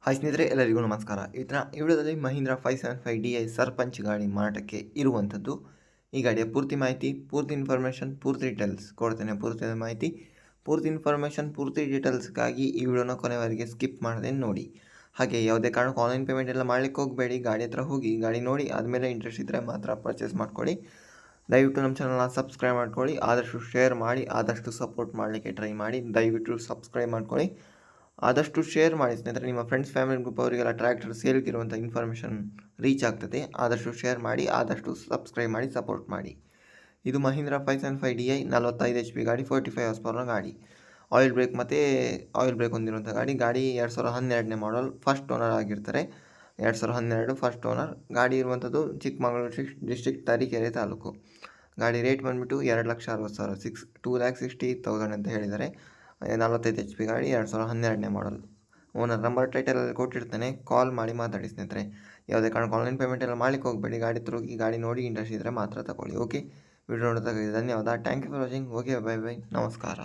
Hi ಸ್ನೇಹಿತರೆ, ಎಲ್ಲರಿಗೂ ನಮಸ್ಕಾರ. ಈ ವಿಡಿಯೋದಲ್ಲಿ ಮಹೀಂದ್ರ 575 DI ಸರ್ಪಂಚ್ ಗಾಡಿ ಮಾರಾಟಕ್ಕೆ ಇರುವಂಥದ್ದು. ಈ ಗಾಡಿಯ ಪೂರ್ತಿ ಮಾಹಿತಿ, ಪೂರ್ತಿ ಇನ್ಫಾರ್ಮೇಷನ್, ಪೂರ್ತಿ ಡೀಟೇಲ್ಸ್ ಕೊಡ್ತೇನೆ. ಪೂರ್ತಿ ಮಾಹಿತಿ, ಪೂರ್ತಿ ಇನ್ಫಾರ್ಮೇಷನ್, ಪೂರ್ತಿ ಡೀಟೇಲ್ಸ್ಗಾಗಿ ಈ ವಿಡಿಯೋನ ಕೊನೆವರೆಗೆ ಸ್ಕಿಪ್ ಮಾಡದೆ ನೋಡಿ. ಹಾಗೆ ಯಾವುದೇ ಕಾರಣಕ್ಕೂ ಆನ್ಲೈನ್ ಪೇಮೆಂಟ್ ಎಲ್ಲ ಮಾಡಲಿಕ್ಕೆ ಹೋಗಬೇಡಿ. ಗಾಡಿ ಹತ್ರ ಹೋಗಿ ಗಾಡಿ ನೋಡಿ ಆದಮೇಲೆ ಇಂಟ್ರೆಸ್ಟ್ ಇದ್ದರೆ ಮಾತ್ರ ಪರ್ಚೇಸ್ ಮಾಡ್ಕೊಳ್ಳಿ. ದಯವಿಟ್ಟು ನಮ್ಮ ಚಾನಲ್ನ ಸಬ್ಸ್ಕ್ರೈಬ್ ಮಾಡ್ಕೊಳ್ಳಿ. ಆದಷ್ಟು ಶೇರ್ ಮಾಡಿ, ಆದಷ್ಟು ಸಪೋರ್ಟ್ ಮಾಡಲಿಕ್ಕೆ ಟ್ರೈ ಮಾಡಿ. ದಯವಿಟ್ಟು ಸಬ್ಸ್ಕ್ರೈಬ್ ಮಾಡ್ಕೊಳ್ಳಿ, ಆದಷ್ಟು ಶೇರ್ ಮಾಡಿ ಸ್ನೇಹಿತರೆ. ನಿಮ್ಮ ಫ್ರೆಂಡ್ಸ್, ಫ್ಯಾಮಿಲಿ ಗ್ರೂಪ್ ಅವರಿಗೆಲ್ಲ ಟ್ರ್ಯಾಕ್ಟರ್ ಸೇಲ್ಗಿರುವಂಥ ಇನ್ಫಾರ್ಮೇಷನ್ ರೀಚ್ ಆಗ್ತದೆ. ಆದಷ್ಟು ಶೇರ್ ಮಾಡಿ, ಆದಷ್ಟು ಸಬ್ಸ್ಕ್ರೈಬ್ ಮಾಡಿ, ಸಪೋರ್ಟ್ ಮಾಡಿ. ಇದು ಮಹೀಂದ್ರ 575DI 45 HP ಗಾಡಿ, 45 ಹಾರ್ಸ್ ಪವರ್ನ ಗಾಡಿ. ಆಯಿಲ್ ಬ್ರೇಕ್ ಹೊಂದಿರುವಂಥ ಗಾಡಿ. 2012ನೇ ಮಾಡಲ್, ಫಸ್ಟ್ ಓನರ್ ಆಗಿರ್ತಾರೆ. 2012 ಫಸ್ಟ್ ಓನರ್. ಗಾಡಿ ಇರುವಂಥದ್ದು ಚಿಕ್ಕಮಗಳೂರು ಡಿಸ್ಟ್ರಿಕ್ಟ್, ತರೀಕೆರೆ ತಾಲೂಕು. ಗಾಡಿ ರೇಟ್ ಬಂದುಬಿಟ್ಟು 2,60,000, 2,60,000 ಅಂತ ಹೇಳಿದ್ದಾರೆ. 45 HP ಗಾಡಿ, 2012ನೇ ಮಾಡಲ್. ಓನರ್ ನಂಬರ್ ಟೈಟಲಲ್ಲಿ ಕೊಟ್ಟಿರ್ತಾನೆ, ಕಾಲ್ ಮಾಡಿ ಮಾತಾಡಿ ಸ್ನೇಹಿತರೆ. ಯಾವುದೇ ಕಾರಣಕ್ಕೆ ಆನ್ಲೈನ್ ಪೇಮೆಂಟ್ ಎಲ್ಲ ಮಾಡಲಿಕ್ಕೆ ಹೋಗಬೇಡಿ. ಗಾಡಿ ಹೋಗಿ ಗಾಡಿ ನೋಡಿ ಇಂಟ್ರೆಸ್ಟ್ ಇದ್ದರೆ ಮಾತ್ರ ತಗೊಳ್ಳಿ. ಓಕೆ, ವಿಡಿಯೋ ನೋಡೋದಕ್ಕೆ ಧನ್ಯವಾದ. Thank you for watching. Okay, bye bye, ನಮಸ್ಕಾರ.